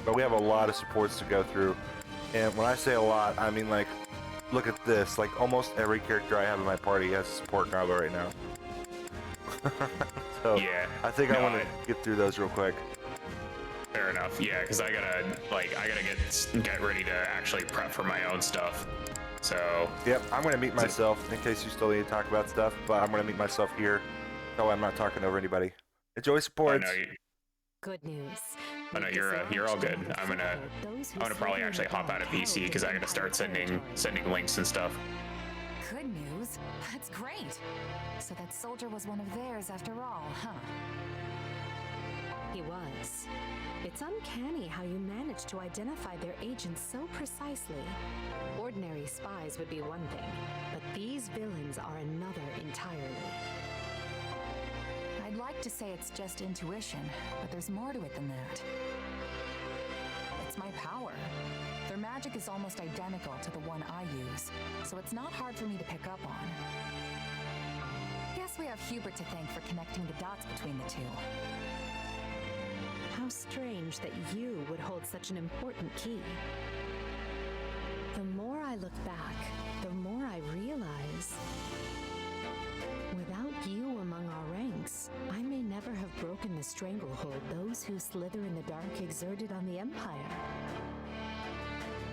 but we have a lot of supports to go through. And when I say a lot, I mean like, look at this. Like almost every character I have in my party has a support combo right now. So Yeah. I think I want to get through those real quick. Fair enough. Yeah, because I gotta get ready to actually prep for my own stuff. So. Yep, I'm gonna mute myself in case you still need to talk about stuff, but I'm gonna mute myself here, so I'm not talking over anybody. Enjoy supports. Oh, no, Good news. oh no, you're all good. I'm gonna probably actually hop out of PC because I gotta start sending links and stuff. Good news? That's great. So that soldier was one of theirs after all, huh? He was. It's uncanny how you managed to identify their agents so precisely. Ordinary spies would be one thing, but these villains are another entirely. I'd like to say it's just intuition, but there's more to it than that. It's my power. Their magic is almost identical to the one I use, so it's not hard for me to pick up on. Guess we have Hubert to thank for connecting the dots between the two. How strange that you would hold such an important key. The more I look back, the more I realize, without you among our ranks, I may never have broken the stranglehold those who slither in the dark exerted on the Empire.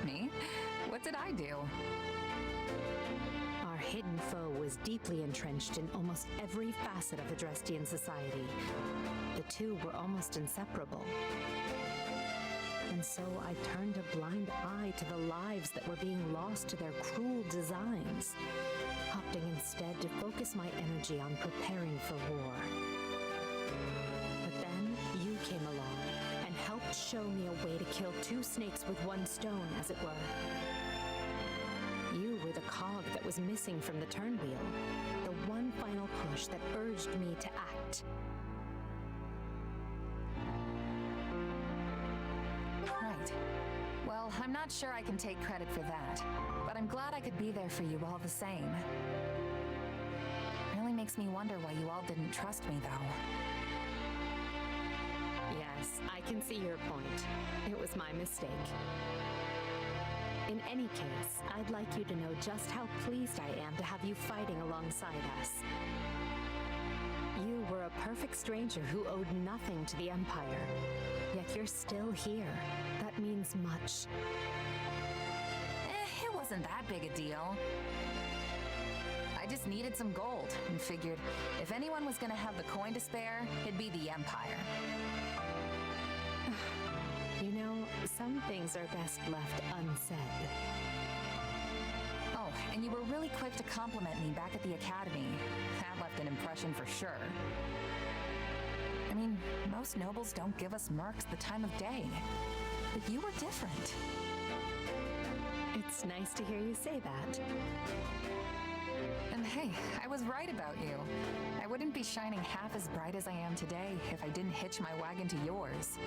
Me? What did I do? Our hidden foe was deeply entrenched in almost every facet of the Drestian society. The two were almost inseparable. And so I turned a blind eye to the lives that were being lost to their cruel designs, opting instead to focus my energy on preparing for war. But then you came along and helped show me a way to kill two snakes with one stone, as it were. You were the cog that was missing from the turnwheel, the one final push that urged me to act. Right. Well, I'm not sure I can take credit for that, but I'm glad I could be there for you all the same. Really makes me wonder why you all didn't trust me, though. Yes, I can see your point. It was my mistake. In any case, I'd like you to know just how pleased I am to have you fighting alongside us. You were a perfect stranger who owed nothing to the Empire, yet you're still here. That means much. It wasn't that big a deal. I just needed some gold and figured if anyone was gonna have the coin to spare, it'd be the Empire. You know, some things are best left unsaid. Oh, and you were really quick to compliment me back at the academy. That left an impression for sure. I mean, most nobles don't give us mercs the time of day. But you were different. It's nice to hear you say that. And hey, I was right about you. I wouldn't be shining half as bright as I am today if I didn't hitch my wagon to yours.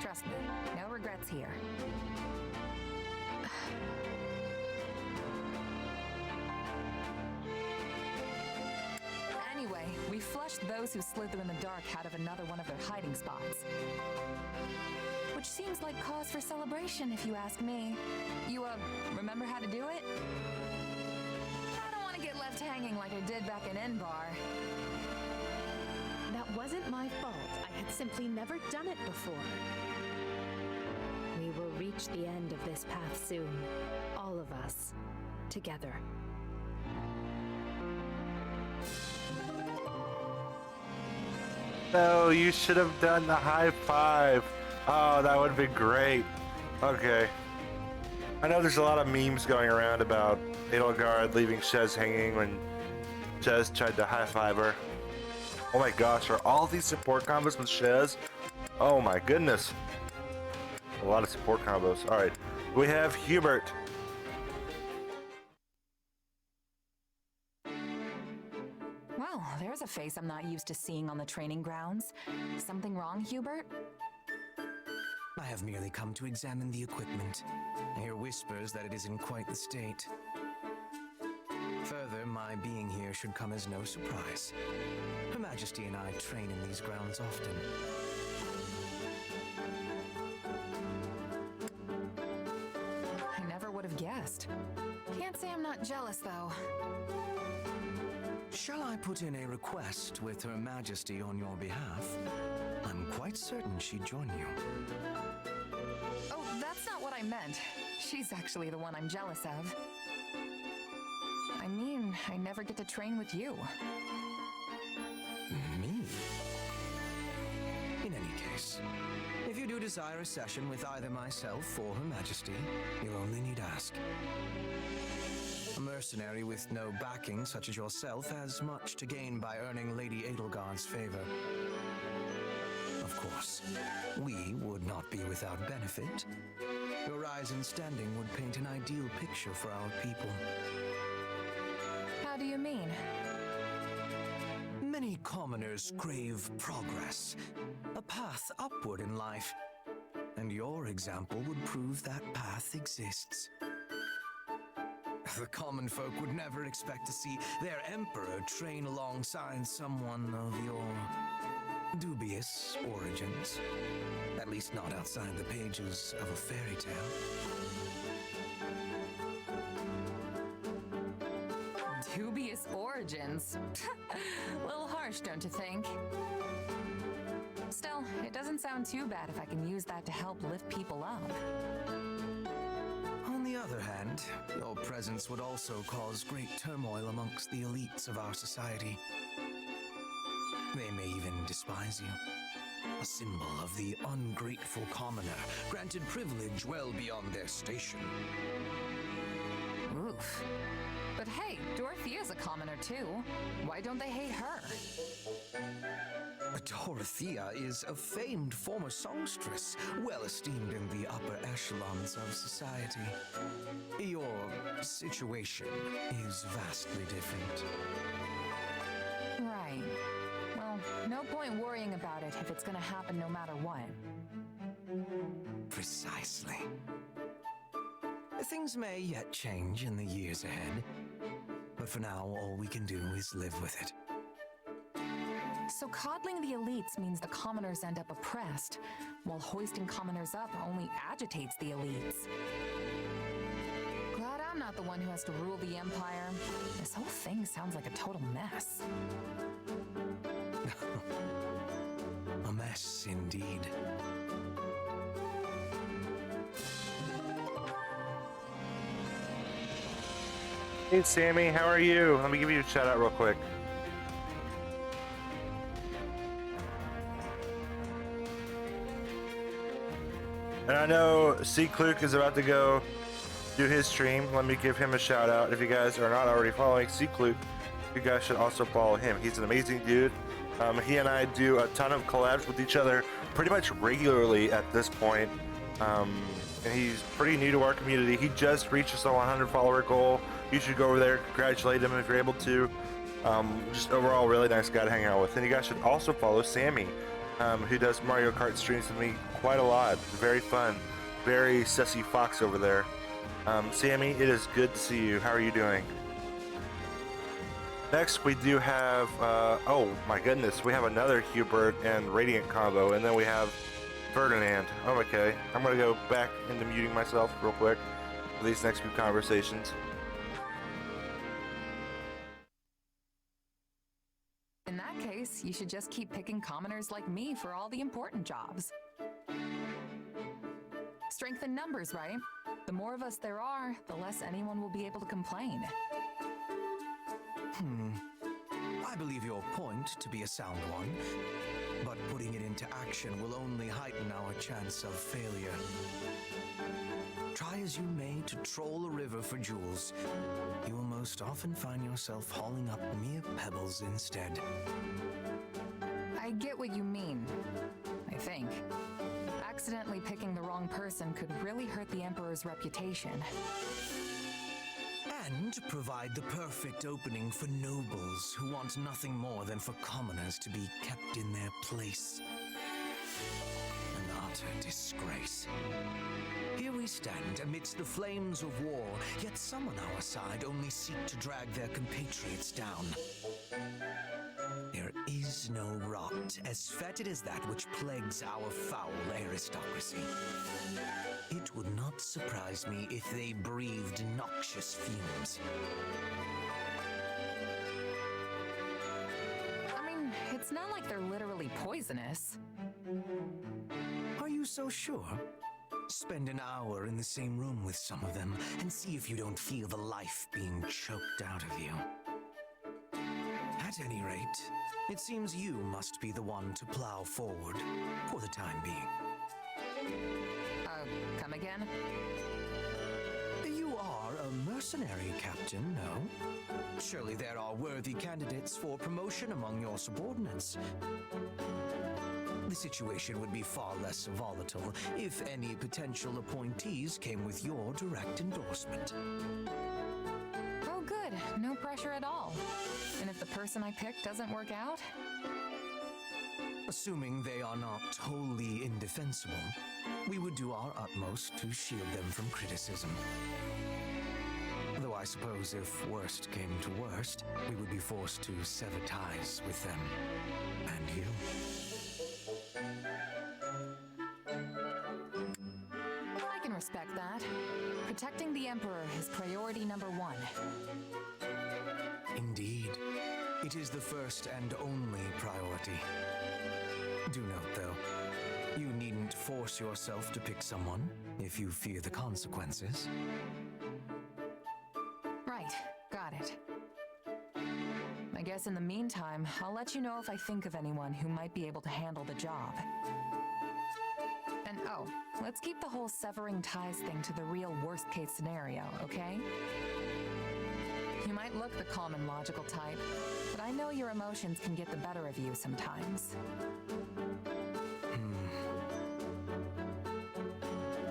Trust me, no regrets here. Anyway, we flushed those who slither in the dark out of another one of their hiding spots. Which seems like cause for celebration, if you ask me. You, remember how to do it? I don't want to get left hanging like I did back in Enbar. That wasn't my fault. I had simply never done it before. We will reach the end of this path soon. All of us. Together. No, you should have done the high five. Oh, that would be great. Okay. I know there's a lot of memes going around about Edelgard leaving Shez hanging when Shez tried to high five her. Oh my gosh, are all these support combos with Shez? Oh my goodness. A lot of support combos. Alright, we have Hubert. Well, there's a face I'm not used to seeing on the training grounds. Something wrong, Hubert? I have merely come to examine the equipment. I hear whispers that it is in quite the state. Further, my being here should come as no surprise. Her Majesty and I train in these grounds often. guessed. Can't say I'm not jealous, though. Shall I put in a request with Her Majesty on your behalf? I'm quite certain she'd join you. Oh, that's not what I meant. She's actually the one I'm jealous of. I mean, I never get to train with you. Me? In any case, if you do desire a session with either myself or Her Majesty, you'll only need ask. A mercenary with no backing such as yourself has much to gain by earning Lady Edelgard's favor. Of course, we would not be without benefit. Your rise in standing would paint an ideal picture for our people. How do you mean? Many commoners crave progress, a path upward in life, and your example would prove that path exists. The common folk would never expect to see their emperor train alongside someone of your dubious origins. At least not outside the pages of a fairy tale. Dubious origins. A little harsh, don't you think? Still, it doesn't sound too bad if I can use that to help lift people up. On the other hand, your presence would also cause great turmoil amongst the elites of our society. They may even despise you. A symbol of the ungrateful commoner, granted privilege well beyond their station. Oof. But hey, Dorothea's a commoner too. Why don't they hate her? Dorothea is a famed former songstress, well esteemed in the upper echelons of society. Your situation is vastly different. Right. Well, no point worrying about it if it's gonna happen no matter what. Precisely. Things may yet change in the years ahead, but for now, all we can do is live with it. So coddling the elites means the commoners end up oppressed, while hoisting commoners up only agitates the elites. Glad I'm not the one who has to rule the empire. This whole thing sounds like a total mess. A mess indeed. Hey Sammy, how are you? Let me give you a shout out real quick. And I know C. Kluk is about to go do his stream. Let me give him a shout out. If you guys are not already following C. Kluk, you guys should also follow him. He's an amazing dude. He and I do a ton of collabs with each other pretty much regularly at this point. And he's pretty new to our community. He just reached his 100 follower goal. You should go over there, congratulate him if you're able to. Just overall, really nice guy to hang out with. And you guys should also follow Sammy, who does Mario Kart streams with me quite a lot. Very fun, very sussy fox over there. Sammy, it is good to see you. How are you doing? Next, we do have, oh my goodness, we have another Hubert and Radiant combo, and then we have Ferdinand. Oh, okay. I'm gonna go back into muting myself real quick for these next few conversations. In that case, you should just keep picking commoners like me for all the important jobs. Strength in numbers, right? The more of us there are, the less anyone will be able to complain. I believe your point to be a sound one, but putting it into action will only heighten our chance of failure. Try as you may to troll a river for jewels, you will most often find yourself hauling up mere pebbles instead. I get what you mean, I think. Accidentally picking the wrong person could really hurt the Emperor's reputation. And provide the perfect opening for nobles who want nothing more than for commoners to be kept in their place. An utter disgrace. Here we stand amidst the flames of war, yet some on our side only seek to drag their compatriots down. There is no rot as fetid as that which plagues our foul aristocracy. It would not not surprise me if they breathed noxious fumes. I mean, it's not like they're literally poisonous. Are you so sure? Spend an hour in the same room with some of them and see if you don't feel the life being choked out of you. At any rate, it seems you must be the one to plow forward for the time being. Come again? You are a mercenary, Captain, no? Surely there are worthy candidates for promotion among your subordinates. The situation would be far less volatile if any potential appointees came with your direct endorsement. Oh, good. No pressure at all. And if the person I pick doesn't work out? Assuming they are not wholly indefensible, we would do our utmost to shield them from criticism. Though I suppose if worst came to worst, we would be forced to sever ties with them and you. I can respect that. Protecting the Emperor is priority number 1. Indeed. It is the first and only priority. Do note, though, you needn't force yourself to pick someone if you fear the consequences. Right, got it. I guess in the meantime, I'll let you know if I think of anyone who might be able to handle the job. And oh, let's keep the whole severing ties thing to the real worst-case scenario, okay? You might look the calm and logical type, but I know your emotions can get the better of you sometimes.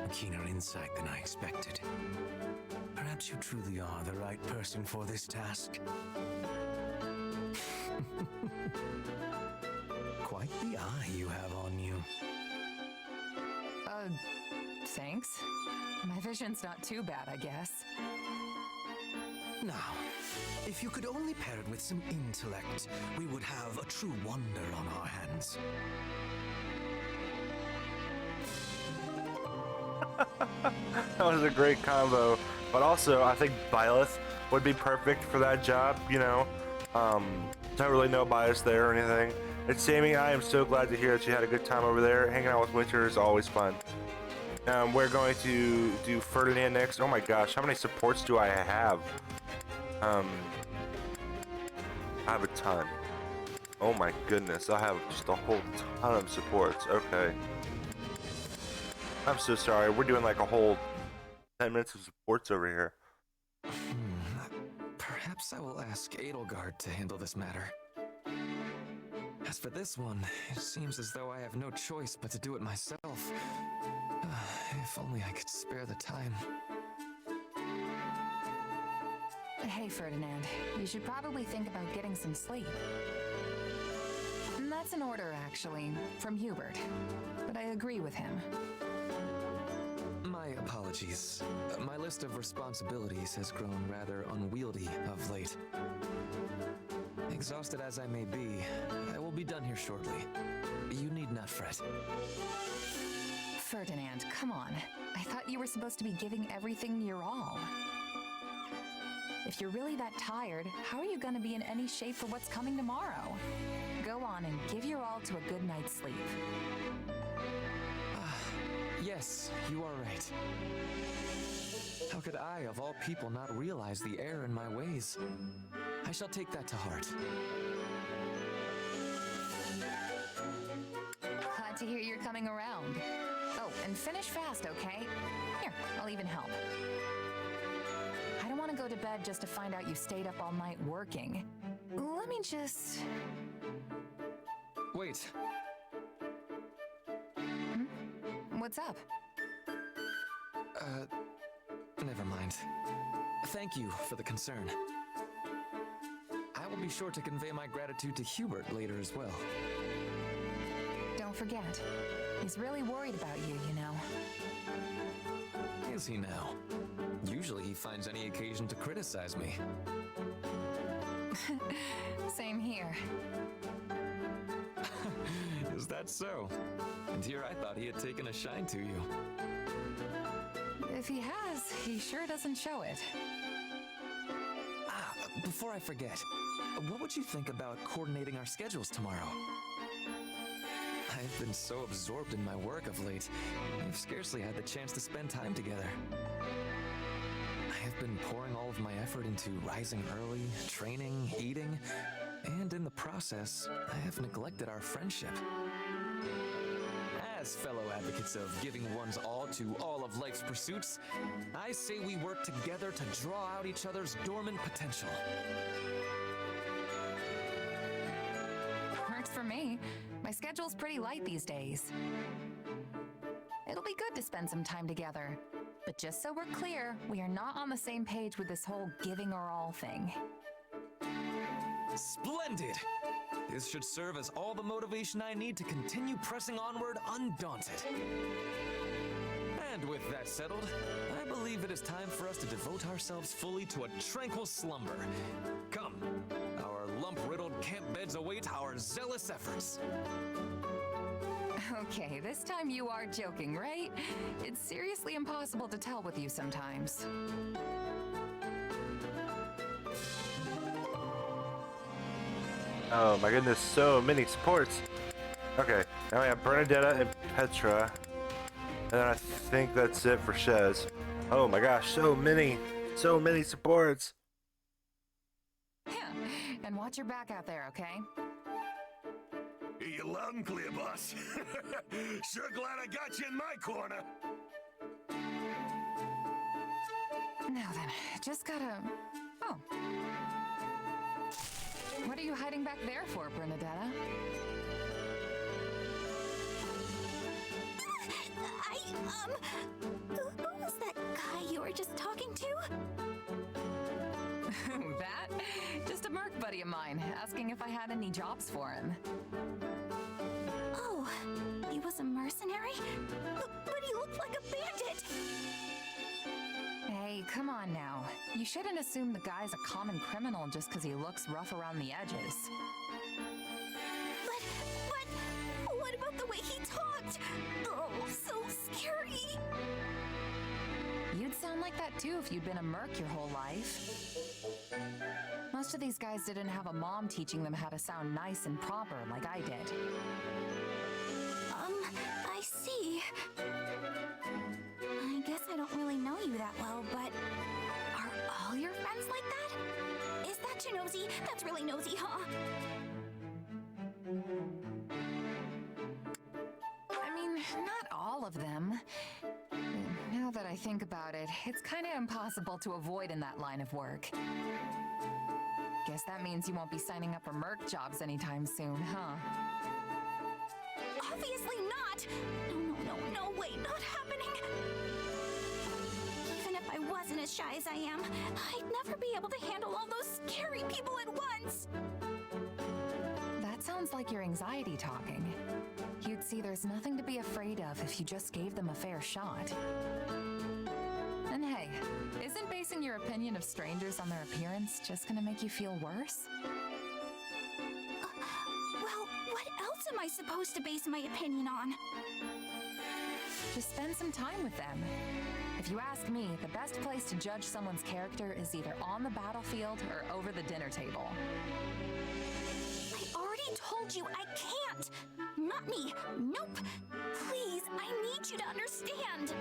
A keener insight than I expected. Perhaps you truly are the right person for this task. Quite the eye you have on you. Thanks. My vision's not too bad, I guess. Now, if you could only pair it with some intellect, we would have a true wonder on our hands. That was a great combo. But also, I think Byleth would be perfect for that job, you know. Don't really no bias there or anything. And Sammy, I am so glad to hear that you had a good time over there. Hanging out with Winter is always fun. We're going to do Ferdinand next. Oh my gosh, how many supports do I have? I have a ton. Oh my goodness, I have just a whole ton of supports. Okay. I'm so sorry. We're doing like a whole 10 minutes of supports over here. Perhaps I will ask Edelgard to handle this matter. As for this one, it seems as though I have no choice but to do it myself. If only I could spare the time. Hey, Ferdinand, you should probably think about getting some sleep. That's an order, actually, from Hubert, but I agree with him. My apologies. My list of responsibilities has grown rather unwieldy of late. Exhausted as I may be, I will be done here shortly. You need not fret. Ferdinand, come on. I thought you were supposed to be giving everything your all. If you're really that tired, how are you going to be in any shape for what's coming tomorrow? Go on and give your all to a good night's sleep. Yes, you are right. How could I, of all people, not realize the error in my ways? I shall take that to heart. Glad to hear you're coming around. Oh, and finish fast, okay? Here, I'll even help. I don't want to go to bed just to find out you stayed up all night working. Let me just... Wait. What's up? Never mind. Thank you for the concern. I will be sure to convey my gratitude to Hubert later as well. Don't forget, he's really worried about you, you know. Is he now? Usually he finds any occasion to criticize me. Same here. Is that so? And here I thought he had taken a shine to you. If he has, he sure doesn't show it. Before I forget, what would you think about coordinating our schedules tomorrow? I've been so absorbed in my work of late, I've scarcely had the chance to spend time together. I have been pouring all of my effort into rising early, training, eating, and in the process, I have neglected our friendship. As fellow advocates of giving one's all to all of life's pursuits, I say we work together to draw out each other's dormant potential. Works for me. My schedule's pretty light these days. It'll be good to spend some time together. But just so we're clear, we are not on the same page with this whole giving our all thing. Splendid! This should serve as all the motivation I need to continue pressing onward undaunted. And with that settled, I believe it is time for us to devote ourselves fully to a tranquil slumber. Come, our lump-riddled camp beds await our zealous efforts. Okay, this time you are joking, right? It's seriously impossible to tell with you sometimes. Oh my goodness, so many supports. Okay, now we have Bernadetta and Petra. And then I think that's it for Shez. Oh my gosh, so many supports. Yeah, and watch your back out there, okay? You loud and clear, boss. Sure glad I got you in my corner. Now then, just gotta... Oh. What are you hiding back there for, Bernadetta? Who was that guy you were just talking to? That? Just a merc buddy of mine, asking if I had any jobs for him. Oh, he was a mercenary? But he looked like a bandit! Hey, come on now. You shouldn't assume the guy's a common criminal just because he looks rough around the edges. But what about the way he talked? Oh, so scary! You'd sound like that too if you'd been a merc your whole life. Most of these guys didn't have a mom teaching them how to sound nice and proper like I did. I see. I guess I don't really know you that well, but are all your friends like that? Is that too nosy? That's really nosy, huh? I mean, not all of them. Now that I think about it, it's kind of impossible to avoid in that line of work. Guess that means you won't be signing up for merc jobs anytime soon, huh? Obviously not! No way, not happening! Even if I wasn't as shy as I am, I'd never be able to handle all those scary people at once! That sounds like your anxiety talking. You'd see there's nothing to be afraid of if you just gave them a fair shot. And hey, isn't basing your opinion of strangers on their appearance just gonna make you feel worse? Well, what else am I supposed to base my opinion on? Just spend some time with them. If you ask me, the best place to judge someone's character is either on the battlefield or over the dinner table. I already told you I can't! Not me! Nope! Please, I need you to understand!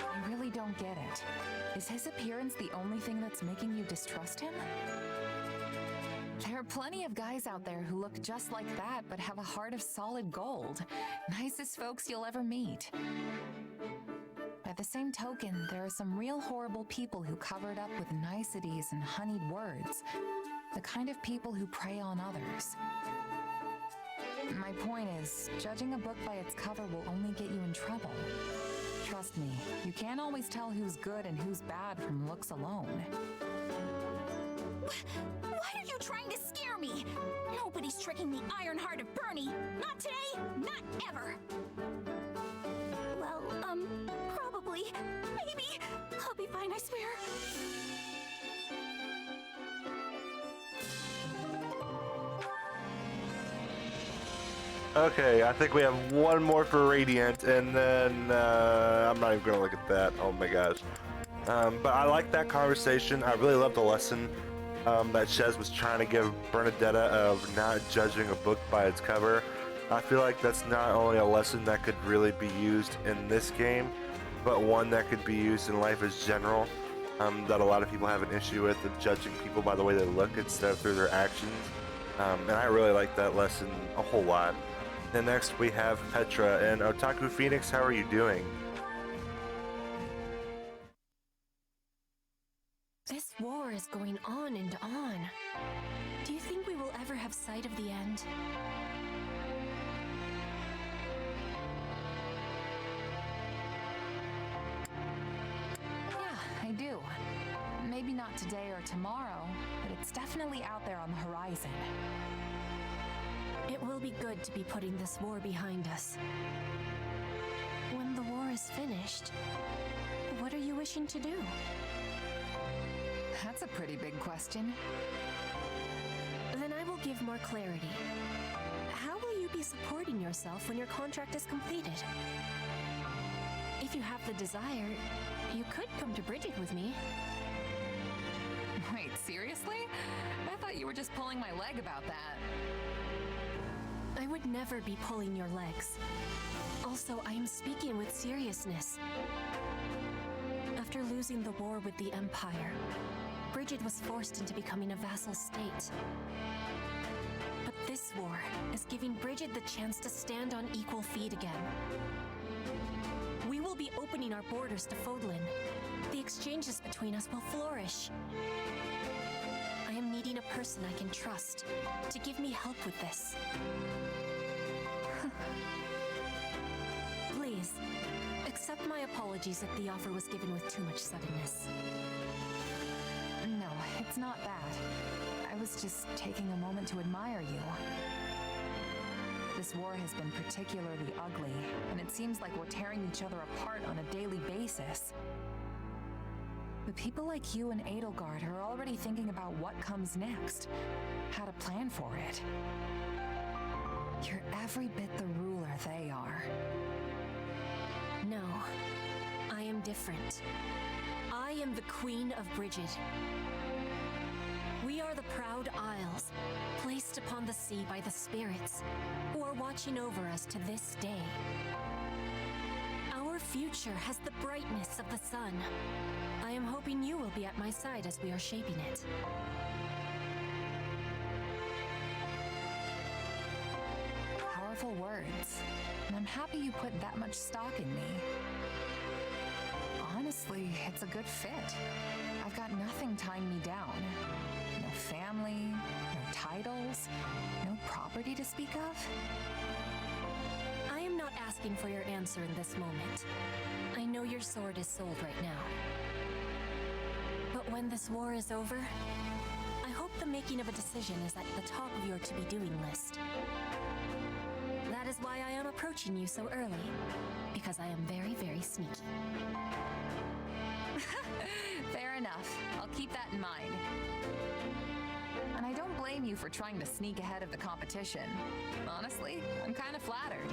I really don't get it. Is his appearance the only thing that's making you distrust him? There are plenty of guys out there who look just like that but have a heart of solid gold. Nicest folks you'll ever meet. By the same token, there are some real horrible people who cover it up with niceties and honeyed words. The kind of people who prey on others. My point is, judging a book by its cover will only get you in trouble. Trust me, you can't always tell who's good and who's bad from looks alone. Why are you trying to scare me? Nobody's tricking the iron-hearted Bernie. Not today, not ever. Well, probably. Maybe. I'll be fine, I swear. Okay, I think we have one more for Radiant, and then I'm not even gonna look at that. Oh my gosh. But I like that conversation. I really love the lesson that Shez was trying to give Bernadetta of not judging a book by its cover. I feel like that's not only a lesson that could really be used in this game, but one that could be used in life as general. That a lot of people have an issue with, of judging people by the way they look instead of through their actions. And I really like that lesson a whole lot. Then next we have Petra, and Otaku Phoenix, how are you doing? This war is going on and on. Do you think we will ever have sight of the end? Yeah, I do. Maybe not today or tomorrow, but it's definitely out there on the horizon. It will be good to be putting this war behind us. When the war is finished, what are you wishing to do? That's a pretty big question. Then I will give more clarity. How will you be supporting yourself when your contract is completed? If you have the desire, you could come to Bridget with me. Wait, seriously? I thought you were just pulling my leg about that. I would never be pulling your legs. Also, I am speaking with seriousness. After losing the war with the Empire, Bridget was forced into becoming a vassal state. But this war is giving Bridget the chance to stand on equal feet again. We will be opening our borders to Fodlan. The exchanges between us will flourish. I am needing a person I can trust to give me help with this. Please, accept my apologies if the offer was given with too much suddenness. No, it's not that. I was just taking a moment to admire you. This war has been particularly ugly, and it seems like we're tearing each other apart on a daily basis. But people like you and Edelgard are already thinking about what comes next, how to plan for it. You're every bit the ruler they are. No, I am different. I am the Queen of Bridget. We are the proud Isles, placed upon the sea by the spirits, who are watching over us to this day. Our future has the brightness of the sun. I am hoping you will be at my side as we are shaping it. Powerful words, and I'm happy you put that much stock in me. Honestly, it's a good fit. I've got nothing tying me down. No family, no titles, no property to speak of. I am not asking for your answer in this moment. I know your sword is sold right now. But when this war is over, I hope the making of a decision is at the top of your to-be-doing list. That is why I am approaching you so early, because I am very, very sneaky. Fair enough. I'll keep that in mind. And I don't blame you for trying to sneak ahead of the competition. Honestly, I'm kind of flattered.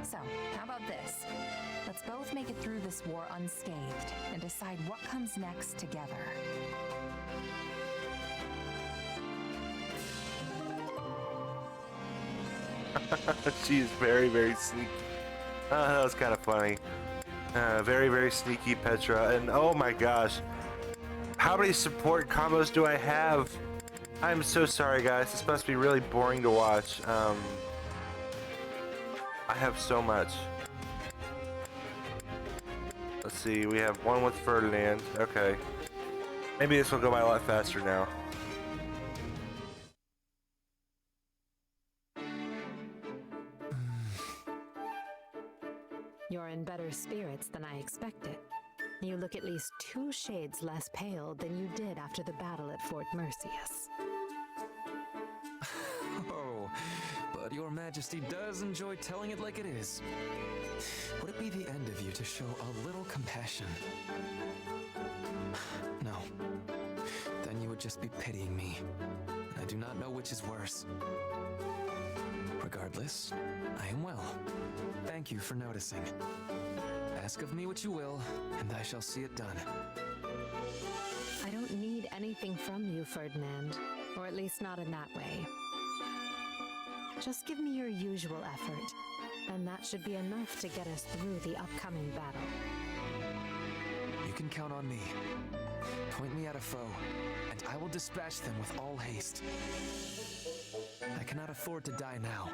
So, how about this? Let's both make it through this war unscathed and decide what comes next together. She's very, very sneaky. That was kind of funny. Very, very sneaky Petra. And oh my gosh, how many support combos do I have? I'm so sorry, guys. This must be really boring to watch. I have so much. Let's see, we have one with Ferdinand. Okay. Maybe this will go by a lot faster now. You're in better spirits than I expected. You look at least 2 shades less pale than you did after the battle at Fort Mercius. Oh, but your majesty does enjoy telling it like it is. Would it be the end of you to show a little compassion? No. Then you would just be pitying me. And I do not know which is worse. Regardless, I am well. Thank you for noticing. Ask of me what you will, and I shall see it done. I don't need anything from you, Ferdinand, or at least not in that way. Just give me your usual effort, and that should be enough to get us through the upcoming battle. You can count on me. Point me at a foe, and I will dispatch them with all haste. I cannot afford to die now,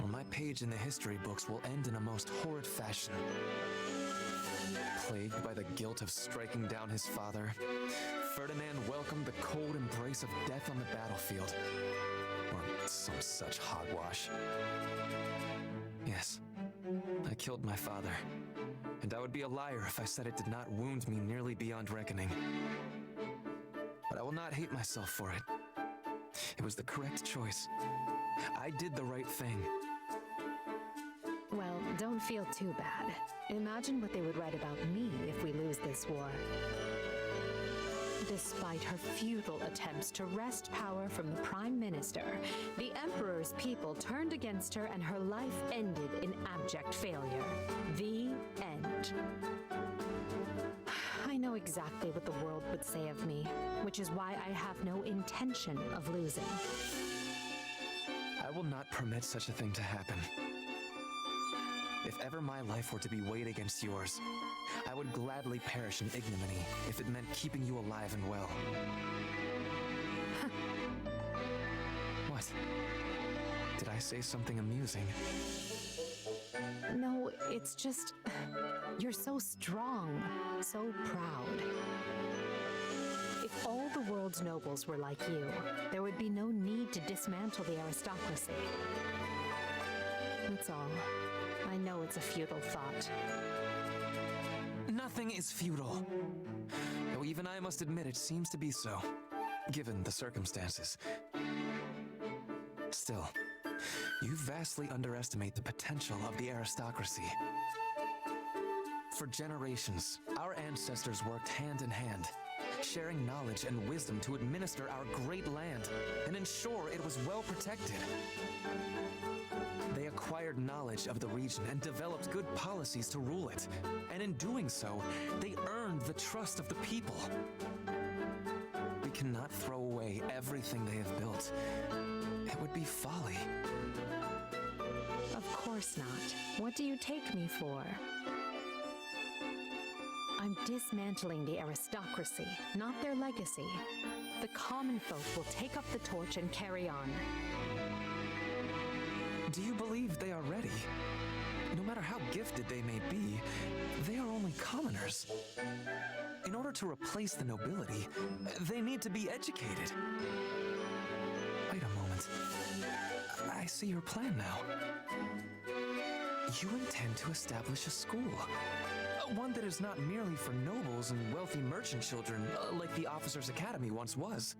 or my page in the history books will end in a most horrid fashion. Plagued by the guilt of striking down his father, Ferdinand welcomed the cold embrace of death on the battlefield, or some such hogwash. Yes, I killed my father, and I would be a liar if I said it did not wound me nearly beyond reckoning. But I will not hate myself for it. It was the correct choice. I did the right thing. Well, don't feel too bad. Imagine what they would write about me if we lose this war. Despite her futile attempts to wrest power from the Prime Minister, the Emperor's people turned against her and her life ended in abject failure. The end. I know exactly what the world would say of me, which is why I have no intention of losing. I will not permit such a thing to happen. If ever my life were to be weighed against yours, I would gladly perish in ignominy if it meant keeping you alive and well. What? Did I say something amusing? No, it's just... You're so strong, so proud. If all the world's nobles were like you, there would be no need to dismantle the aristocracy. That's all. I know it's a futile thought. Nothing is futile. Though even I must admit it seems to be so, given the circumstances. Still, you vastly underestimate the potential of the aristocracy. For generations, our ancestors worked hand in hand, sharing knowledge and wisdom to administer our great land and ensure it was well protected. They acquired knowledge of the region and developed good policies to rule it. And in doing so, they earned the trust of the people. We cannot throw away everything they have built. It would be folly. Of course not. What do you take me for? I'm dismantling the aristocracy, not their legacy. The common folk will take up the torch and carry on. Do you believe they are ready? No matter how gifted they may be, they are only commoners. In order to replace the nobility, they need to be educated. Wait a moment. I see your plan now. You intend to establish a school. One that is not merely for nobles and wealthy merchant children, like the Officers' Academy once was.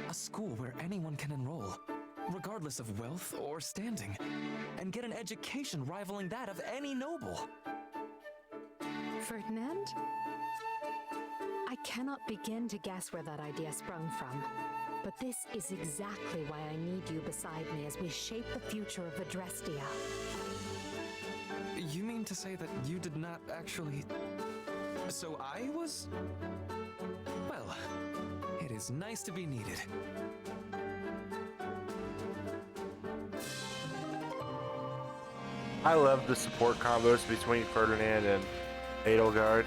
A school where anyone can enroll, regardless of wealth or standing, and get an education rivaling that of any noble. Ferdinand? I cannot begin to guess where that idea sprung from, but this is exactly why I need you beside me as we shape the future of Adrestia. You mean to say that you did not actually... So I was... Well, it is nice to be needed. I love the support combos between Ferdinand and Edelgard.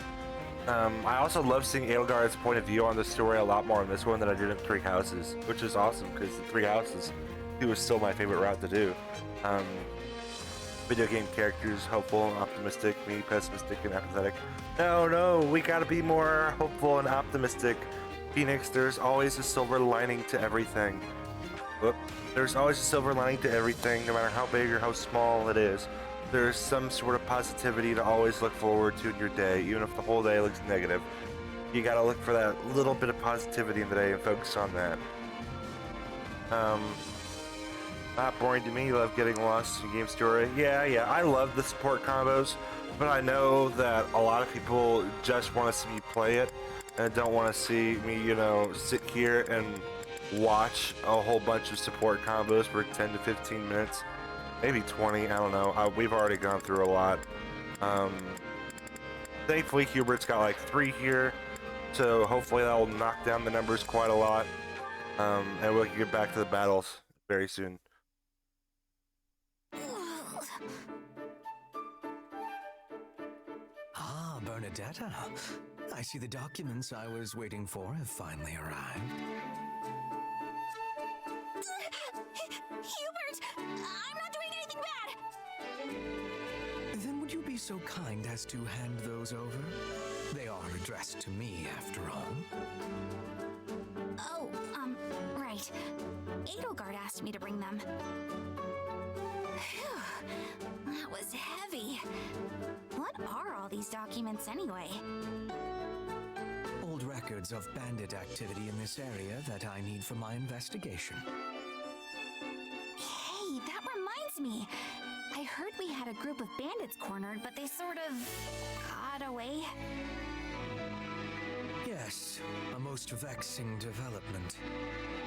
I also love seeing Edelgard's point of view on the story a lot more in this one than I did in Three Houses, which is awesome because in Three Houses, he was still my favorite route to do. Video game characters, hopeful and optimistic, me pessimistic and apathetic. No, we gotta be more hopeful and optimistic. Phoenix, there's always a silver lining to everything. Whoop. There's always a silver lining to everything, no matter how big or how small it is. There's some sort of positivity to always look forward to in your day, even if the whole day looks negative. You gotta look for that little bit of positivity in the day and focus on that. Not boring to me. You love getting lost in game story. Yeah, I love the support combos, but I know that a lot of people just want to see me play it and don't want to see me, sit here and watch a whole bunch of support combos for 10 to 15 minutes, maybe 20. I don't know. We've already gone through a lot. Thankfully, Hubert's got like 3 here, so hopefully that will knock down the numbers quite a lot. And we'll get back to the battles very soon. Ah, Bernadetta. I see the documents I was waiting for have finally arrived. Hubert! I'm not doing anything bad! Then would you be so kind as to hand those over? They are addressed to me, after all. Oh, right. Edelgard asked me to bring them. Phew, that was heavy. What are all these documents anyway? Old records of bandit activity in this area that I need for my investigation. Hey, that reminds me. I heard we had a group of bandits cornered, but they sort of got away. Yes, a most vexing development.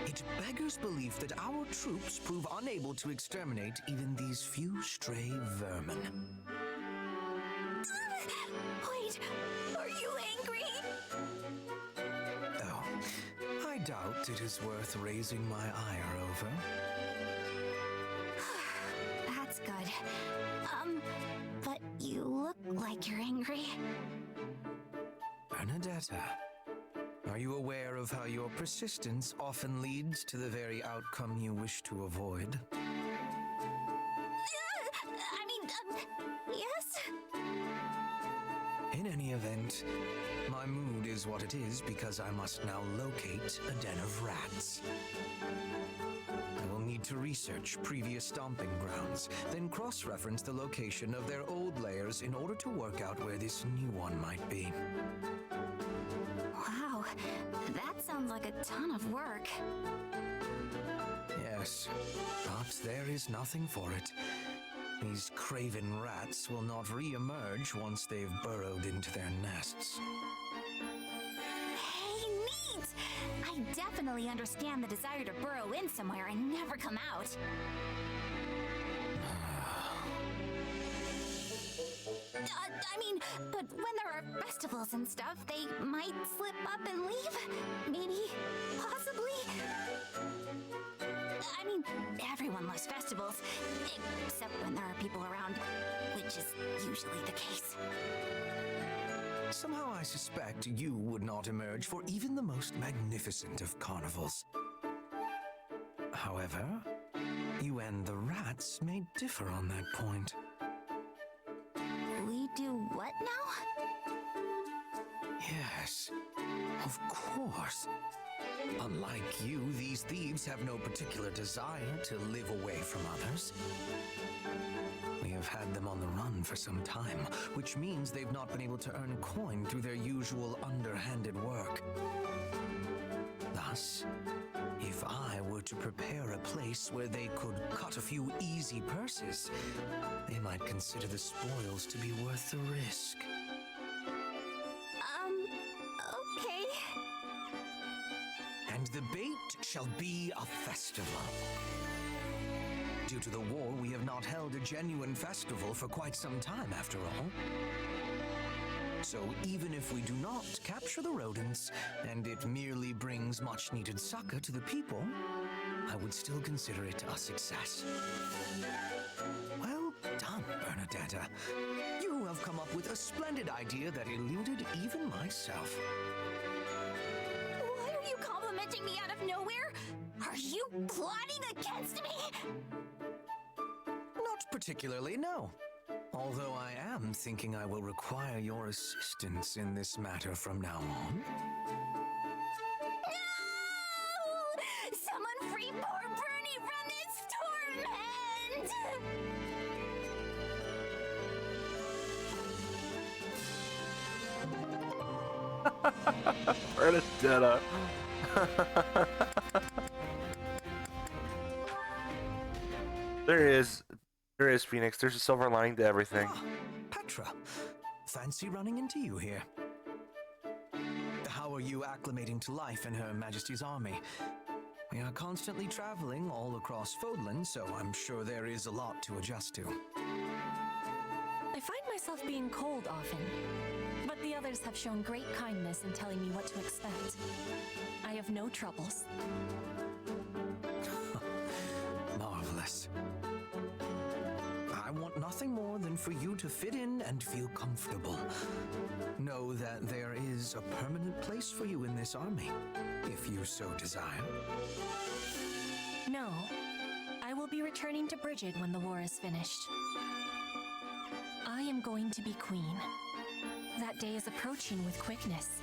It beggars belief that our troops prove unable to exterminate even these few stray vermin. Wait, are you angry? Though, I doubt it is worth raising my ire over. That's good. But you look like you're angry. Bernadetta, are you aware of how your persistence often leads to the very outcome you wish to avoid? Yes? In any event, my mood is what it is because I must now locate a den of rats. I will need to research previous stomping grounds, then cross-reference the location of their old lairs in order to work out where this new one might be. Wow, that sounds like a ton of work. Yes, but there is nothing for it. These craven rats will not re-emerge once they've burrowed into their nests. Hey, neat! I definitely understand the desire to burrow in somewhere and never come out. But when there are festivals and stuff, they might slip up and leave? Maybe? Possibly? Everyone loves festivals, except when there are people around, which is usually the case. Somehow I suspect you would not emerge for even the most magnificent of carnivals. However, you and the rats may differ on that point. We do what now? Yes, of course. Unlike you, these thieves have no particular desire to live away from others. We have had them on the run for some time, which means they've not been able to earn coin through their usual underhanded work. Thus, if I were to prepare a place where they could cut a few easy purses, they might consider the spoils to be worth the risk. Okay. And the bait shall be a festival. Due to the war, we have not held a genuine festival for quite some time, after all. So even if we do not capture the rodents, and it merely brings much-needed succor to the people, I would still consider it a success. Well done, Bernadetta. You have come up with a splendid idea that eluded even myself. Why are you complimenting me out of nowhere? Are you plotting against me? Not particularly, no. Although I am thinking I will require your assistance in this matter from now on. No! Someone free poor Bernie from its torment! Bernadetta. There is Phoenix. There's a silver lining to everything. Ah, Petra. Fancy running into you here. How are you acclimating to life in Her Majesty's army? We are constantly traveling all across Fodlan, so I'm sure there is a lot to adjust to. I find myself being cold often, but the others have shown great kindness in telling me what to expect. I have no troubles. Marvelous. I want nothing more than for you to fit in and feel comfortable. Know that there is a permanent place for you in this army, if you so desire. No, I will be returning to Brigid when the war is finished. I am going to be queen. That day is approaching with quickness.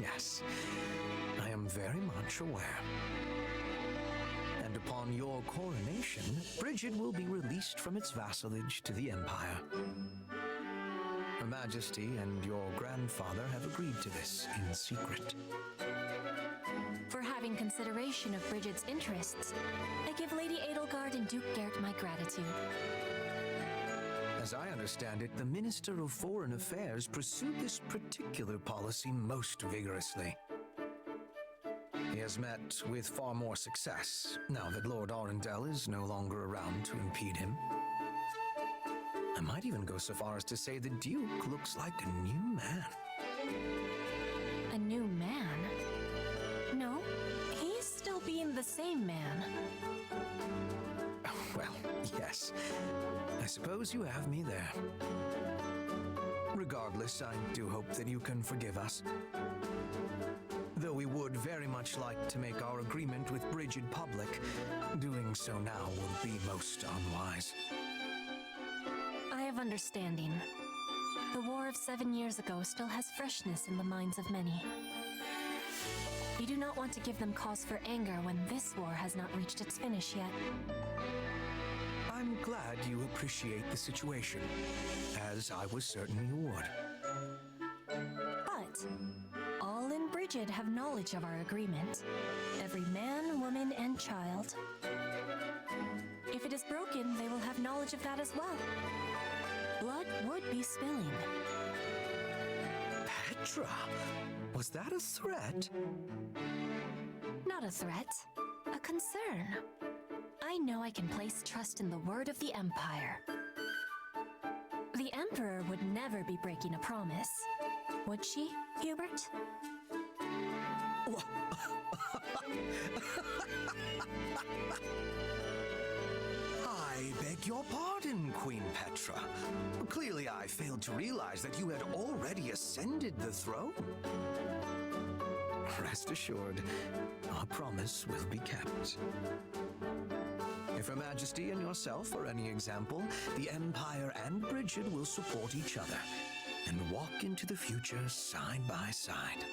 Yes, I am very much aware. And upon your coronation, Brigid will be released from its vassalage to the Empire. Her Majesty and your grandfather have agreed to this in secret. For having consideration of Brigid's interests, I give Lady Edelgard and Duke Gert my gratitude. As I understand it, the Minister of Foreign Affairs pursued this particular policy most vigorously. He has met with far more success now that Lord Arundel is no longer around to impede him. I might even go so far as to say the Duke looks like a new man. A new man? No, he's still being the same man. Well, yes. I suppose you have me there. Regardless, I do hope that you can forgive us. Though we would very much like to make our agreement with Brigid public, doing so now would be most unwise. I have understanding. The war of 7 years ago still has freshness in the minds of many. We do not want to give them cause for anger when this war has not reached its finish yet. I'm glad you appreciate the situation, as I was certain you would. But all in Brigid have knowledge of our agreement. Every man, woman, and child. If it is broken, they will have knowledge of that as well. Blood would be spilling. Petra! Was that a threat? Not a threat, a concern. I know I can place trust in the word of the Empire. The Emperor would never be breaking a promise. Would she, Hubert? I beg your pardon, Queen Petra. Clearly I failed to realize that you had already ascended the throne. Rest assured, our promise will be kept. If Her Majesty and yourself are any example, the Empire and Brigid will support each other and walk into the future side by side.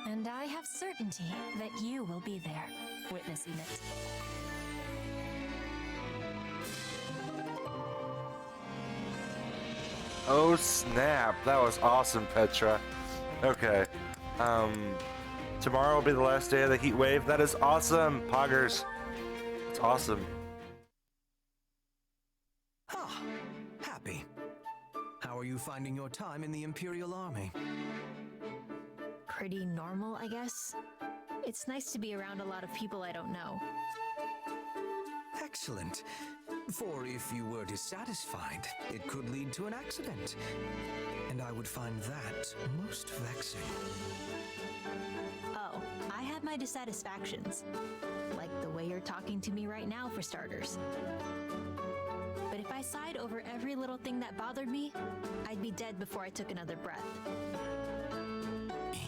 And I have certainty that you will be there, witnessing it. Oh snap, that was awesome, Petra. Okay. Tomorrow will be the last day of the heat wave. That is awesome, Poggers. It's awesome. Ah, happy. How are you finding your time in the Imperial Army? Pretty normal, I guess. It's nice to be around a lot of people I don't know. Excellent. For if you were dissatisfied, it could lead to an accident. And I would find that most vexing. Oh, I have my dissatisfactions. Like the way you're talking to me right now, for starters. But if I sighed over every little thing that bothered me, I'd be dead before I took another breath.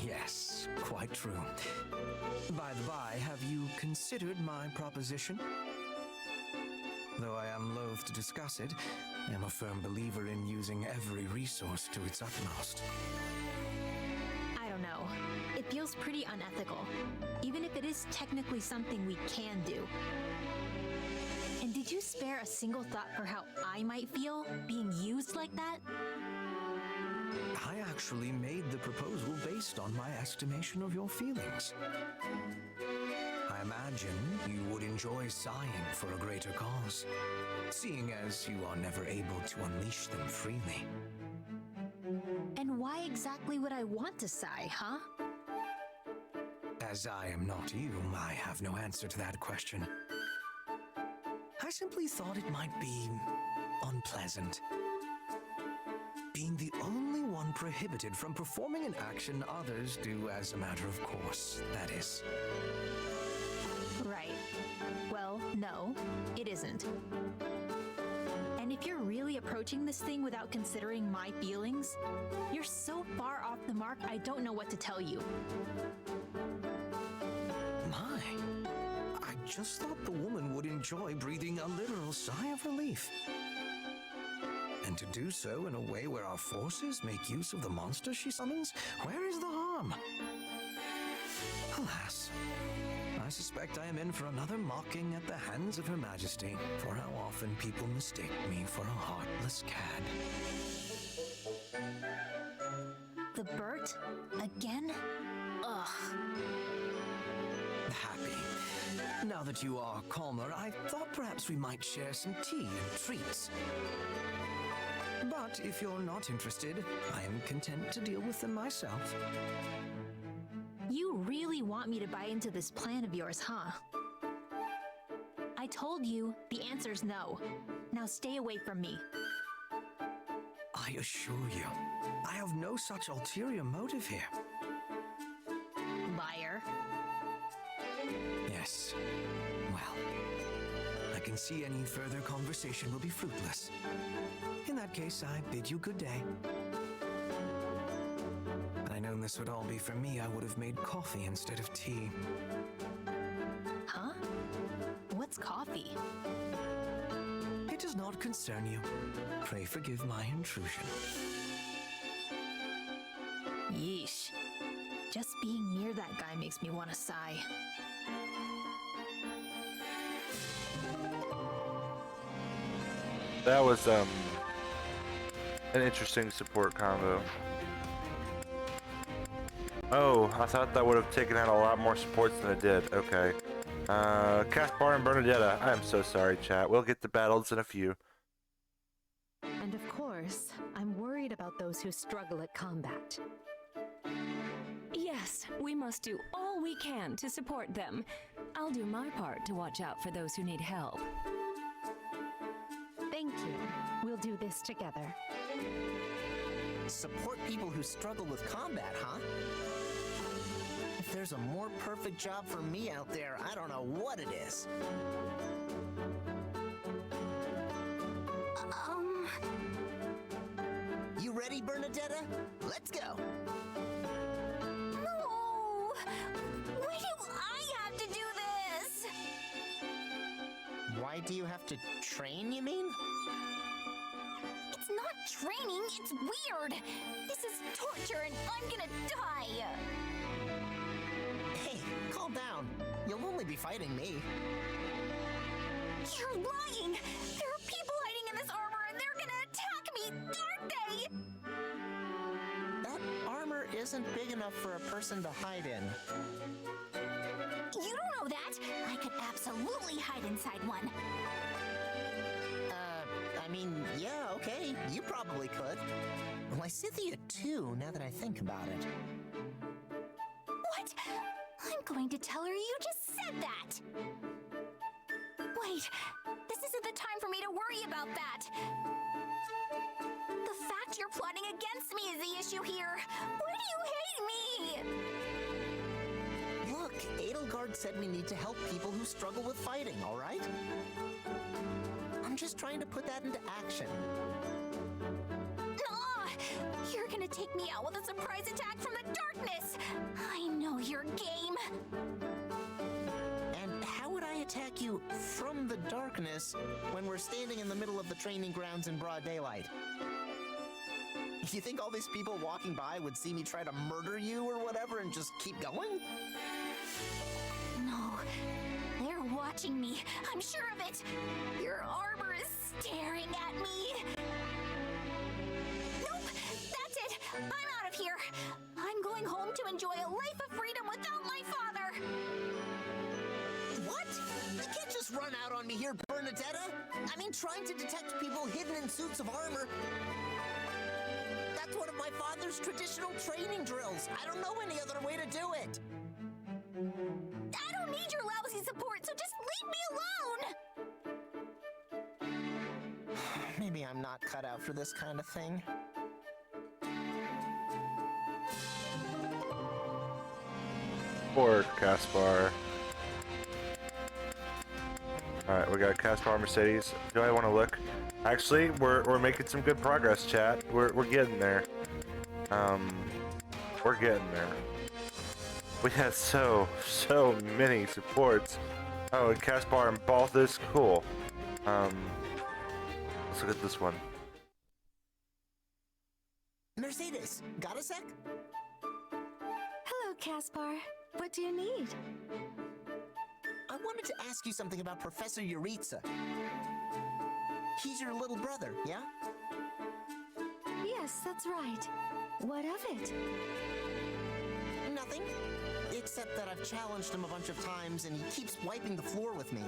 Yes, quite true. By the by, have you considered my proposition? Though I am loath to discuss it, I am a firm believer in using every resource to its utmost. I don't know. It feels pretty unethical, even if it is technically something we can do. And did you spare a single thought for how I might feel being used like that? I actually made the proposal based on my estimation of your feelings. I imagine you would enjoy sighing for a greater cause, seeing as you are never able to unleash them freely. And why exactly would I want to sigh, huh? As I am not you, I have no answer to that question. I simply thought it might be unpleasant. Being the only one prohibited from performing an action others do as a matter of course, that is. Right. Well, no, it isn't. And if you're really approaching this thing without considering my feelings, you're so far off the mark, I don't know what to tell you. My, I just thought the woman would enjoy breathing a literal sigh of relief. And to do so in a way where our forces make use of the monster she summons, where is the harm? Alas, I suspect I am in for another mocking at the hands of Her Majesty for how often people mistake me for a heartless cad. The Bert? Again? Ugh. Happy. Now that you are calmer, I thought perhaps we might share some tea and treats. But if you're not interested, I am content to deal with them myself. You really want me to buy into this plan of yours, huh? I told you, the answer's no. Now stay away from me. I assure you, I have no such ulterior motive here. Liar. Yes. Well, I can see any further conversation will be fruitless. In that case, I bid you good day. Had I known this would all be for me, I would have made coffee instead of tea. Huh? What's coffee? It does not concern you. Pray forgive my intrusion. Yeesh. Just being near that guy makes me want to sigh. That was an interesting support combo. Oh, I thought that would have taken out a lot more supports than it did. Okay. Caspar and Bernadetta. I am so sorry, chat. We'll get to battles in a few. And of course, I'm worried about those who struggle at combat. Yes, we must do all we can to support them. I'll do my part to watch out for those who need help. Thank you. We'll do this together. Support people who struggle with combat, huh? If there's a more perfect job for me out there, I don't know what it is. You ready, Bernadetta? Let's go. No! Why do I have to do this? Why do you have to train, you mean? It's not training, it's weird. This is torture and I'm gonna die. Hey, calm down. You'll only be fighting me. You're lying! There are people hiding in this armor and they're gonna attack me, aren't they? That armor isn't big enough for a person to hide in. You don't know that! I could absolutely hide inside one. I mean, yeah, okay, you probably could. Lysithia too, now that I think about it. What? I'm going to tell her you just said that! Wait, this isn't the time for me to worry about that! The fact you're plotting against me is the issue here! Why do you hate me? Look, Edelgard said we need to help people who struggle with fighting, alright? I'm just trying to put that into action. Nah! You're gonna take me out with a surprise attack from the darkness! I know your game! And how would I attack you from the darkness when we're standing in the middle of the training grounds in broad daylight? You think all these people walking by would see me try to murder you or whatever and just keep going? No, they're watching me. I'm sure of it. Your armor is staring at me. Nope, that's it. I'm out of here. I'm going home to enjoy a life of freedom without my father. What? You can't just run out on me here, Bernadetta. I mean, trying to detect people hidden in suits of armor. That's one of my father's traditional training drills. I don't know any other way to do it. need your lousy support, so just leave me alone! Maybe I'm not cut out for this kind of thing. Poor Caspar. Alright, we got Caspar, Mercedes. Do I want to look? Actually, we're making some good progress, chat. We're getting there. We're getting there. We had so many supports. Oh, and Caspar and Balthus, cool. Let's look at this one. Mercedes, got a sec? Hello, Caspar. What do you need? I wanted to ask you something about Professor Yuritsa. He's your little brother, yeah? Yes, that's right. What of it? Nothing. Except that I've challenged him a bunch of times and he keeps wiping the floor with me.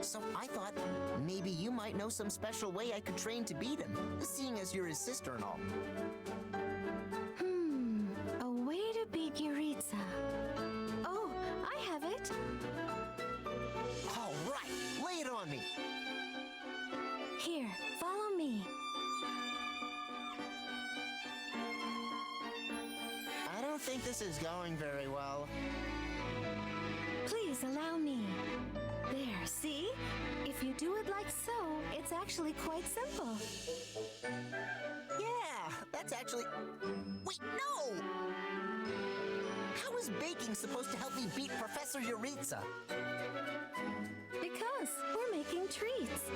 So I thought maybe you might know some special way I could train to beat him, seeing as you're his sister and all. A way to beat Yuritsa. Oh, I have it. All right, lay it on me. Here, follow me. I don't think this is going very well. Please allow me. There, see? If you do it like so, it's actually quite simple. Yeah, that's actually... Wait, no! How is baking supposed to help me beat Professor Yuritsa? Because we're making treats.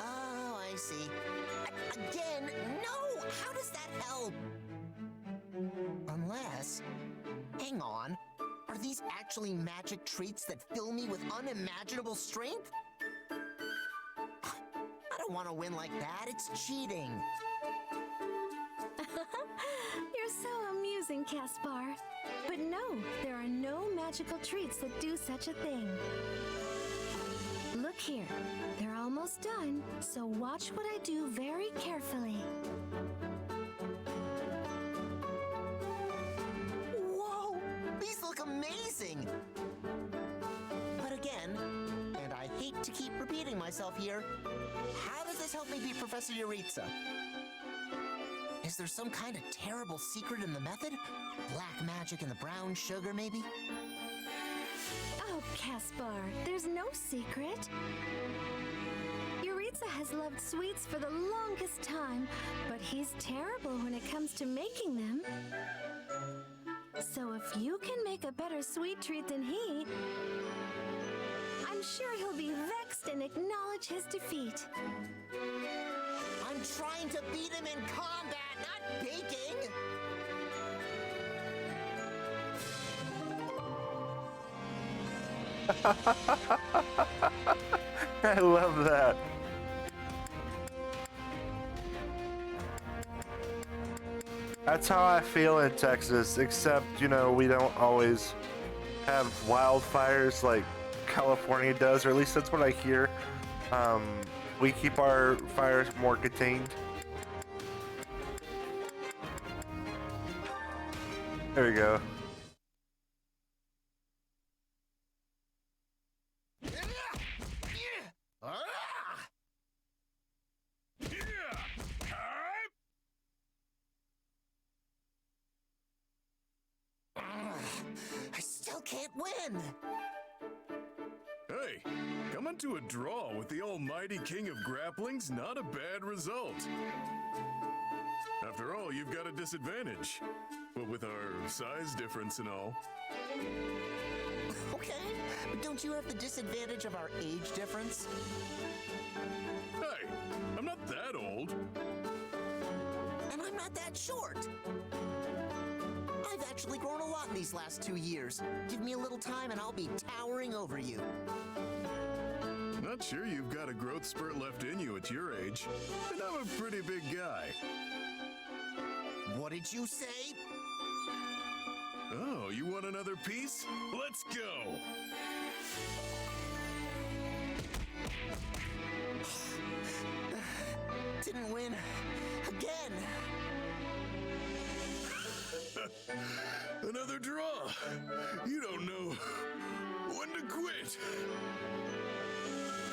Oh, I see. Again, no! How does that help? Unless... Hang on. Are these actually magic treats that fill me with unimaginable strength? I don't want to win like that. It's cheating. You're so amusing, Caspar. But no, there are no magical treats that do such a thing. Look here. They're almost done, so watch what I do very carefully. Whoa! These look amazing! But again, and I hate to keep repeating myself here, how does this help me beat Professor Yuritsa? Is there some kind of terrible secret in the method? Black magic in the brown sugar, maybe? Oh, Caspar, there's no secret. Yuritsa has loved sweets for the longest time, but he's terrible when it comes to making them. So if you can make a better sweet treat than he, I'm sure he'll be vexed and acknowledge his defeat. I'm trying to beat him in combat, not baking! I love that. That's how I feel in Texas, except, you know, we don't always have wildfires like California does, or at least that's what I hear. We keep our fires more contained. There we go. I still can't win! Hey, coming to a draw with the almighty king of grappling's not a bad result. After all, you've got a disadvantage. What with our size difference and all. Okay, but don't you have the disadvantage of our age difference? Hey, I'm not that old. And I'm not that short. I've actually grown a lot in these last 2 years. Give me a little time and I'll be towering over you. Not sure you've got a growth spurt left in you at your age. And I'm a pretty big guy. What did you say? Oh, you want another piece? Let's go! Didn't win. Again. Another draw. You don't know when to quit.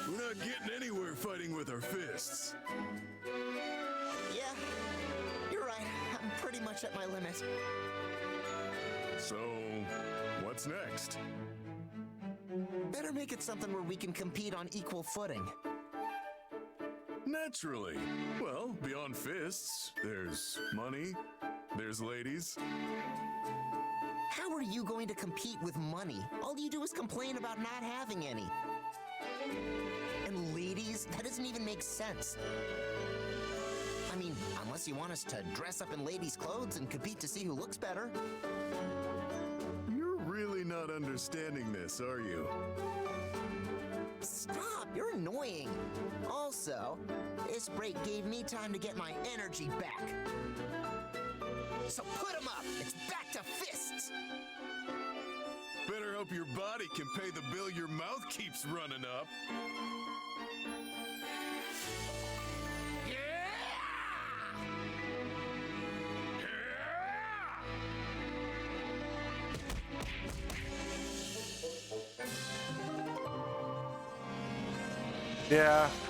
We're not getting anywhere fighting with our fists. Yeah, you're right. I'm pretty much at my limit. So, what's next? Better make it something where we can compete on equal footing. Naturally. Well, beyond fists, there's money, there's ladies. How are you going to compete with money? All you do is complain about not having any. And ladies? That doesn't even make sense. I mean, unless you want us to dress up in ladies' clothes and compete to see who looks better. You're really not understanding this, are you? Stop! You're annoying. Also, this break gave me time to get my energy back. So put 'em up! It's back to fists! Better hope your body can pay the bill your mouth keeps running up.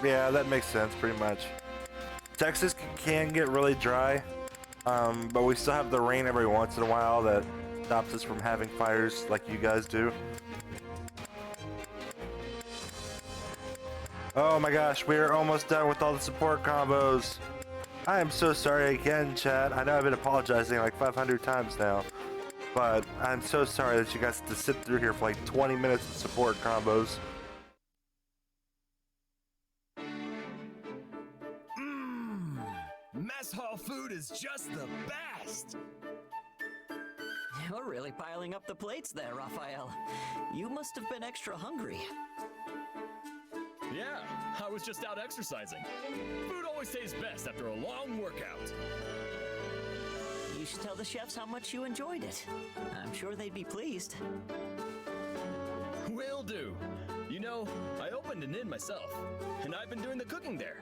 Yeah, that makes sense pretty much. Texas can get really dry, but we still have the rain every once in a while that stops us from having fires like you guys do. Oh my gosh, we are almost done with all the support combos. I am so sorry again, chat. I know I've been apologizing like 500 times now, but I'm so sorry that you guys have to sit through here for like 20 minutes of support combos. Mess hall food is just the best! You're really piling up the plates there, Raphael. You must have been extra hungry. Yeah, I was just out exercising. Food always tastes best after a long workout. You should tell the chefs how much you enjoyed it. I'm sure they'd be pleased. Will do. You know, I opened an inn myself, and I've been doing the cooking there.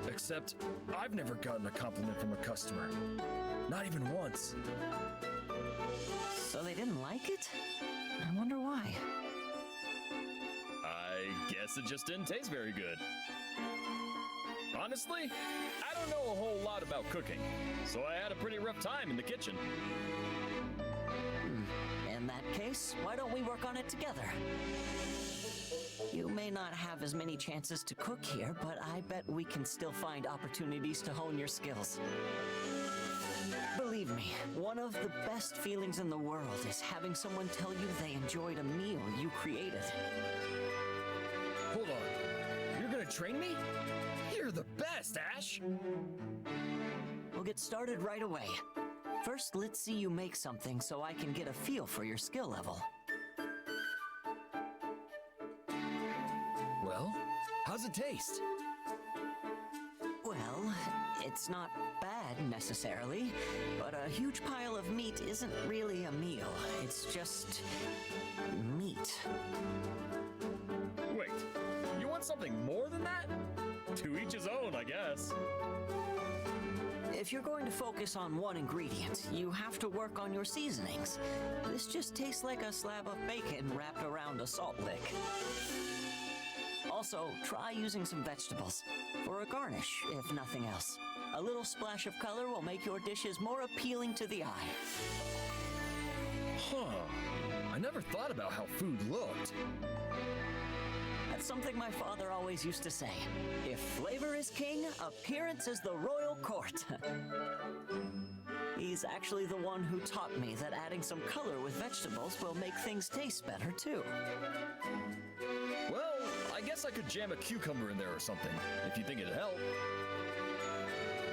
Except, I've never gotten a compliment from a customer. Not even once. So they didn't like it? I wonder why. I guess it just didn't taste very good. Honestly, I don't know a whole lot about cooking, so I had a pretty rough time in the kitchen. In that case, why don't we work on it together? You may not have as many chances to cook here, but I bet we can still find opportunities to hone your skills. Believe me, one of the best feelings in the world is having someone tell you they enjoyed a meal you created. Hold on. You're gonna train me? You're the best, Ash! We'll get started right away. First, let's see you make something so I can get a feel for your skill level. Well, how's it taste? Well, it's not bad necessarily, but a huge pile of meat isn't really a meal. It's just meat. Wait, you want something more than that? To each his own, I guess. If you're going to focus on one ingredient, you have to work on your seasonings. This just tastes like a slab of bacon wrapped around a salt lick. Also, try using some vegetables for a garnish, if nothing else. A little splash of color will make your dishes more appealing to the eye. Huh. I never thought about how food looked. That's something my father always used to say. If flavor is king, appearance is the royal court. He's actually the one who taught me that adding some color with vegetables will make things taste better, too. Well, I guess I could jam a cucumber in there or something, if you think it'd help.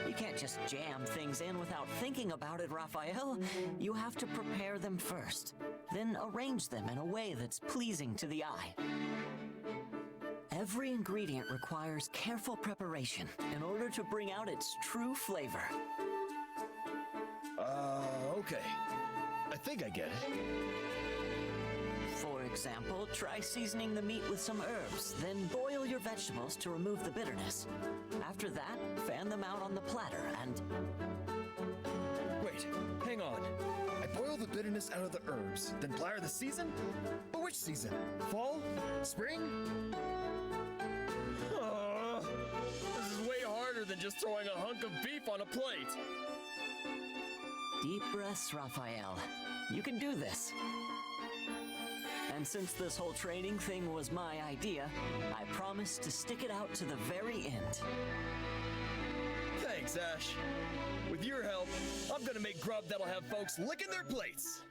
You can't just jam things in without thinking about it, Raphael. You have to prepare them first, then arrange them in a way that's pleasing to the eye. Every ingredient requires careful preparation in order to bring out its true flavor. Okay. I think I get it. For example, try seasoning the meat with some herbs, then boil your vegetables to remove the bitterness. After that, fan them out on the platter and... Wait, Wait, hang on. I boil the bitterness out of the herbs, then blare the season? But which season? Fall? Spring? This is way harder than just throwing a hunk of beef on a plate. Deep breaths, Raphael. You can do this. And since this whole training thing was my idea, I promise to stick it out to the very end. Thanks, Ash. With your help, I'm gonna make grub that'll have folks licking their plates.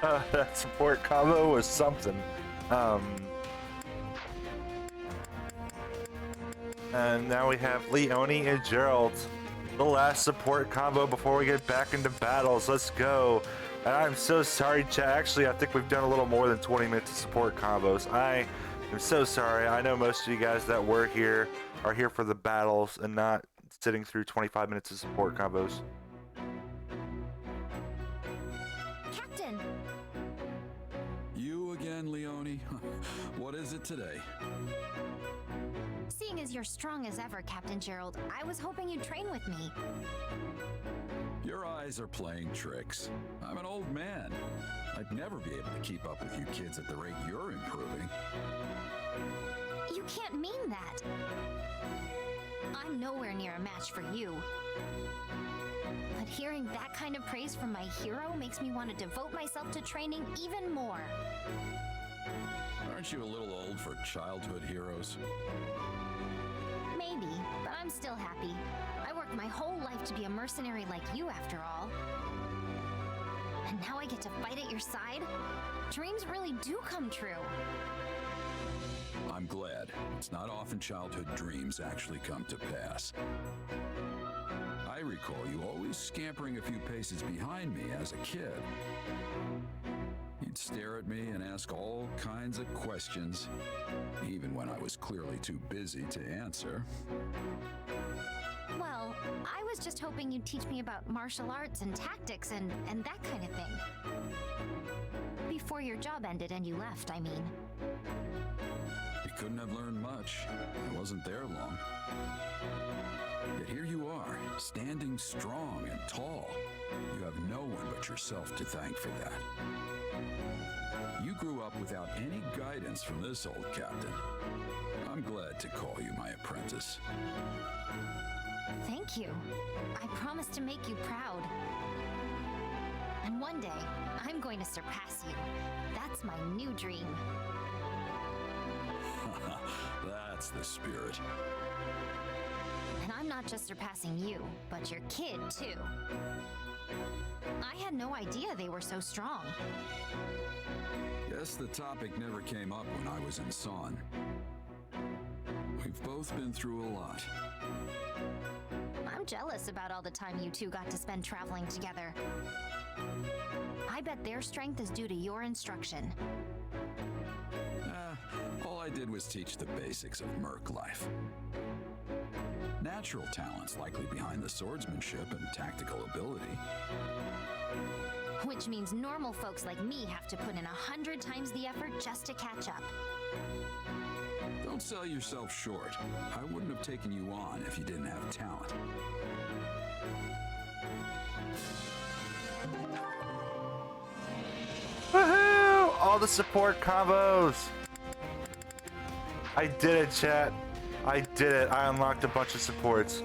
That support combo was something. And now we have Leone and Gerald. The last support combo before we get back into battles. Let's go. And I'm so sorry, chat. Actually, I think we've done a little more than 20 minutes of support combos. I am so sorry. I know most of you guys that were here are here for the battles and not sitting through 25 minutes of support combos. Captain! You again, Leone? What is it today? Seeing as you're strong as ever, Captain Gerald, I was hoping you'd train with me. Your eyes are playing tricks. I'm an old man. I'd never be able to keep up with you kids at the rate you're improving. You can't mean that. I'm nowhere near a match for you. But hearing that kind of praise from my hero makes me want to devote myself to training even more. Aren't you a little old for childhood heroes? Maybe, but I'm still happy. I worked my whole life to be a mercenary like you, after all. And now I get to fight at your side? Dreams really do come true. I'm glad. It's not often childhood dreams actually come to pass. I recall you always scampering a few paces behind me as a kid. You'd stare at me and ask all kinds of questions, even when I was clearly too busy to answer. Well, I was just hoping you'd teach me about martial arts and tactics and that kind of thing. Before your job ended and you left, I mean. You couldn't have learned much. I wasn't there long. Yet here you are, standing strong and tall. You have no one but yourself to thank for that. You grew up without any guidance from this old captain. I'm glad to call you my apprentice. Thank you. I promise to make you proud. And one day, I'm going to surpass you. That's my new dream. That's the spirit. And I'm not just surpassing you, but your kid, too. I had no idea they were so strong. Guess the topic never came up when I was in Son. We've both been through a lot. I'm jealous about all the time you two got to spend traveling together. I bet their strength is due to your instruction. All I did was teach the basics of merc life. Natural talents likely behind the swordsmanship and tactical ability. Which means normal folks like me have to put in 100 times the effort just to catch up. Don't sell yourself short. I wouldn't have taken you on if you didn't have talent. Woohoo! All the support combos! I did it, chat. I did it. I unlocked a bunch of supports.